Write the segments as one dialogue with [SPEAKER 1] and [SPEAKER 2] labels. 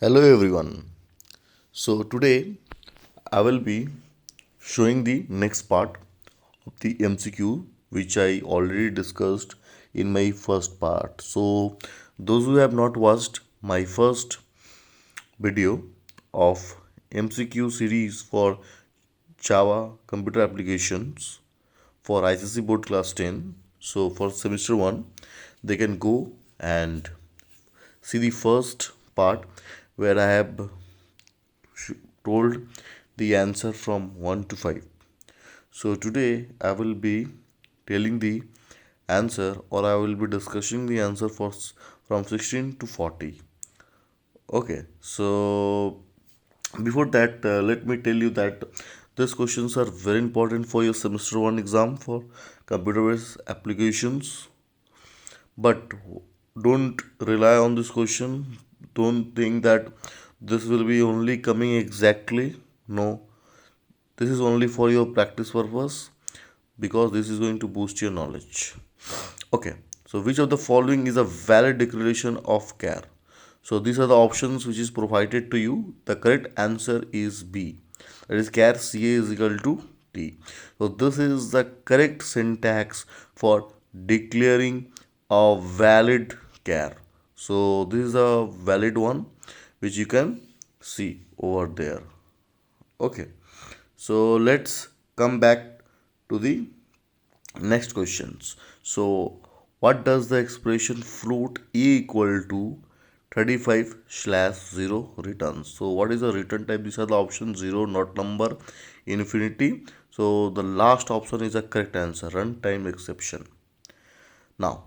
[SPEAKER 1] Hello everyone. So today I will be showing the next part of the MCQ which I already discussed in my first part. So those who have not watched my first video of MCQ series for Java computer applications for ICSE board class 10. So for semester 1 they can go and see the first part where I have told the answer from 1 to 5. So today I will be telling the answer, or I will be discussing the answer from 16 to 40. Okay, so before that, let me tell you that these questions are very important for your semester 1 exam for computer based applications. But don't rely on this question. Don't think that this will be only coming exactly. No, this is only for your practice purpose because this is going to boost your knowledge. Okay, so which of the following is a valid declaration of care? So these are the options which is provided to you. The correct answer is B. That is care CA is equal to T. So this is the correct syntax for declaring a valid care. So this is a valid one which you can see over there. Okay, so let's come back to the next questions. So what does the expression float a equal to 35 slash 0 returns? So what is the return type? These are the options: 0, not number, infinity. So the last option is the correct answer, runtime exception. Now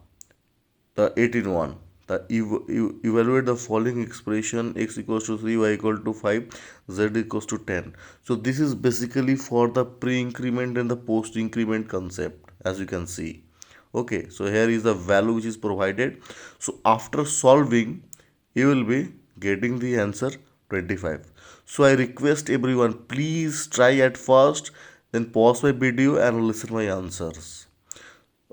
[SPEAKER 1] the 18 one. The evaluate the following expression: x equals to 3, y equal to 5, z equals to 10. So this is basically for the pre-increment and the post-increment concept, as you can see. Okay, so here is the value which is provided. So after solving, you will be getting the answer 25. So I request everyone, please try at first, then pause my video and listen my answers.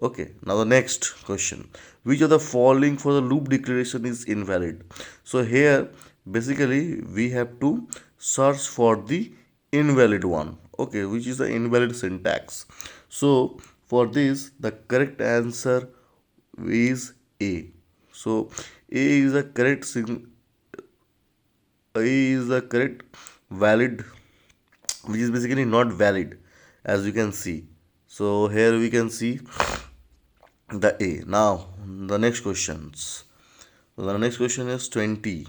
[SPEAKER 1] Okay, now the next question. Which of the following for the loop declaration is invalid? So here basically we have to search for the invalid one. Okay, which is the invalid syntax. So for this the correct answer is A. So A is the correct A is the correct valid, which is basically not valid, as you can see. So here we can see the A. Now the next questions. The next question is 20.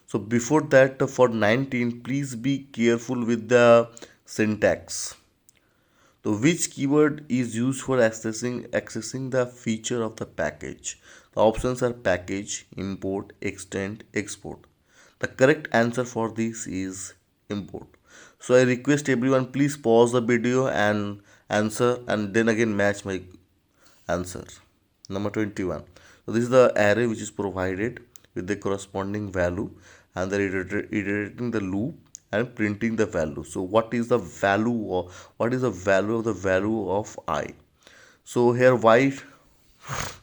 [SPEAKER 1] So before that, for 19, please be careful with the syntax. So which keyword is used for accessing the feature of the package? The options are package, import, extend, export. The correct answer for this is import. So I request everyone, please pause the video and answer, and then again match my answer. Number 21. So this is the array which is provided with the corresponding value, and they're iterating the loop and printing the value. So what is the value of the value of I? So here why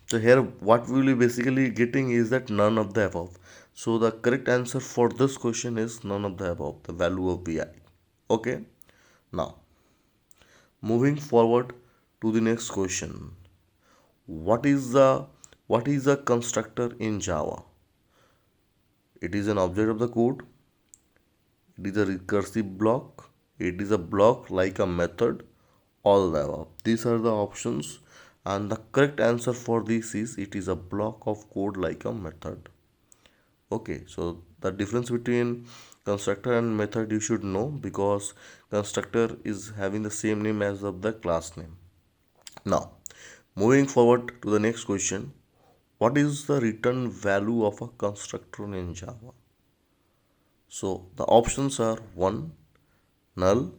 [SPEAKER 1] so here what we will be basically getting is that none of the above. So the correct answer for this question is none of the above, the value of vi. Okay, now moving forward to the next question. What is the constructor in Java? It is an object of the code. It is a recursive block. It is a block like a method. All the above. These are the options, and the correct answer for this is it is a block of code like a method. Okay, so the difference between constructor and method you should know, because constructor is having the same name as of the class name. Now, moving forward to the next question. What is the return value of a constructor in Java? So the options are 1, null,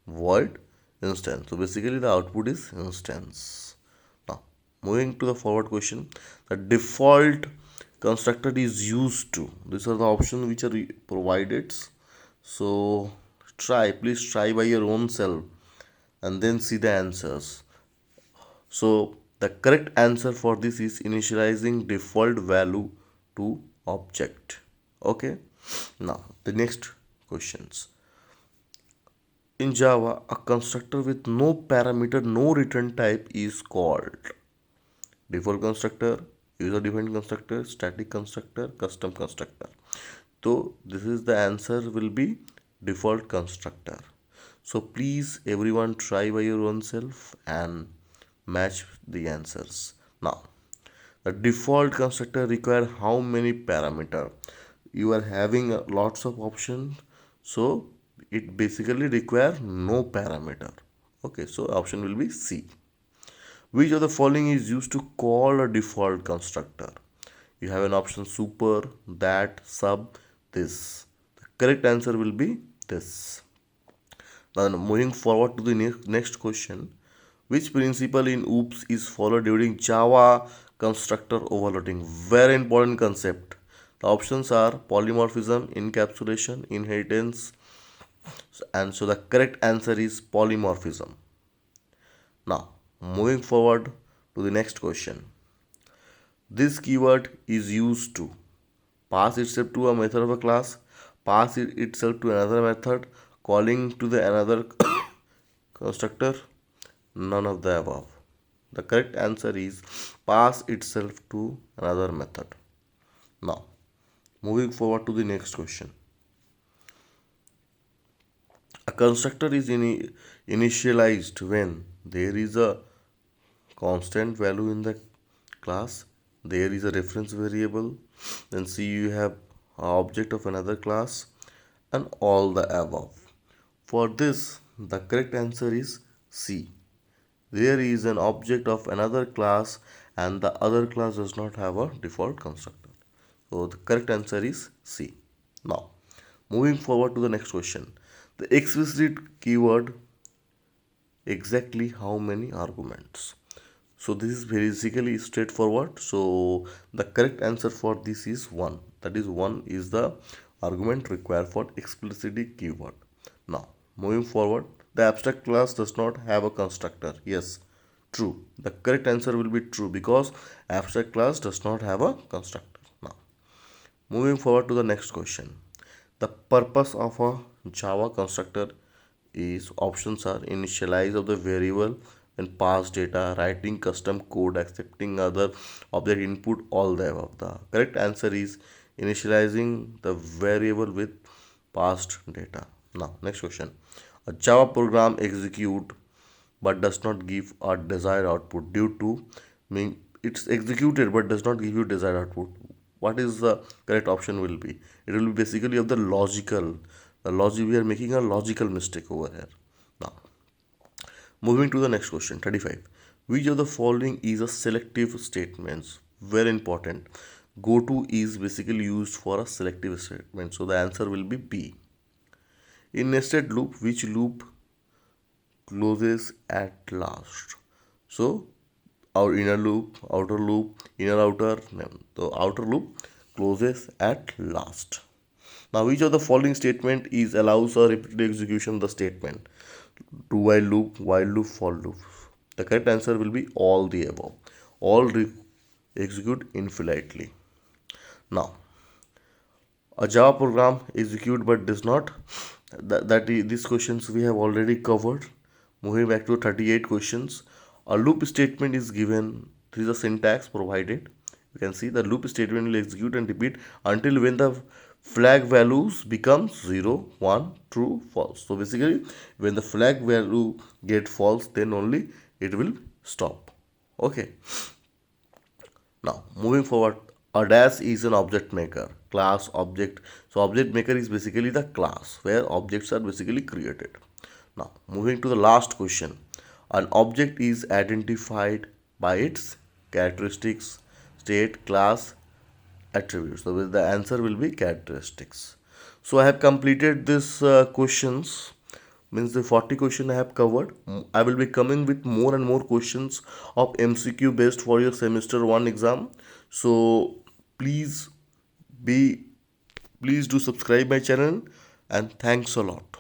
[SPEAKER 1] void, instance. So basically the output is instance. Now moving to the forward question. The default constructor is used to. These are the options which are provided. So please try by your own self and then see the answers. So the correct answer for this is initializing default value to object. Okay. Now, the next questions. In Java, a constructor with no parameter, no return type is called default constructor, user defined constructor, static constructor, custom constructor. So this is the answer will be default constructor. So please everyone try by your own self and match the answers. Now the default constructor require how many parameter? You are having lots of options, so it basically require no parameter. Okay, so option will be C. Which of the following is used to call a default constructor? You have an option super, that, sub, this. The correct answer will be this. Now moving forward to the next question. Which principle in OOPS is followed during Java constructor overloading? Very important concept. The options are polymorphism, encapsulation, inheritance, and so the correct answer is polymorphism. Now, moving forward to the next question. This keyword is used to pass itself to a method of a class, pass itself to another method, calling to the another constructor, none of the above. The correct answer is pass itself to another method. Now, moving forward to the next question. A constructor is initialized when there is a constant value in the class, there is a reference variable, then C you have an object of another class, and all the above. For this, the correct answer is C. There is an object of another class and the other class does not have a default constructor. So the correct answer is C. Now, moving forward to the next question. The explicit keyword exactly how many arguments? So this is basically straightforward. So the correct answer for this is 1. That is 1 is the argument required for explicit keyword. Now, moving forward, the abstract class does not have a constructor. Yes, true. The correct answer will be true because abstract class does not have a constructor. Now, moving forward to the next question. The purpose of a Java constructor is options are initialize of the variable and pass data, writing custom code, accepting other object input, all the above. The correct answer is initializing the variable with passed data. Now, next question. A Java program execute but does not give a desired output due to mean it's executed but does not give you desired output. What is the correct option will be? It will be basically of the logical. The logic we are making a logical mistake over here. Now, moving to the next question, 35. Which of the following is a selective statements? Very important. Go to is basically used for a selective statement. So the answer will be B. In nested loop, which loop closes at last? So our inner loop, outer loop, inner outer, the outer loop closes at last. Now, which of the following statement is allows a repeated execution of the statement? Do while loop, for loop. The correct answer will be all the above. All execute infinitely. Now, a Java program execute but does not. These questions we have already covered. Moving back to 38 questions. A loop statement is given. This is the syntax provided. You can see the loop statement will execute and repeat until when the flag values becomes 0, 1, true, false. So basically when the flag value get false, then only it will stop. Okay. Now, moving forward, a dash is an object maker, class, object. So, object maker is basically the class where objects are basically created. Now, moving to the last question. An object is identified by its characteristics, state, class, attributes. So, the answer will be characteristics. So, I have completed this questions means the 40 question I have covered. I will be coming with more and more questions of MCQ based for your semester 1 exam. So please be please do subscribe my channel and thanks a lot.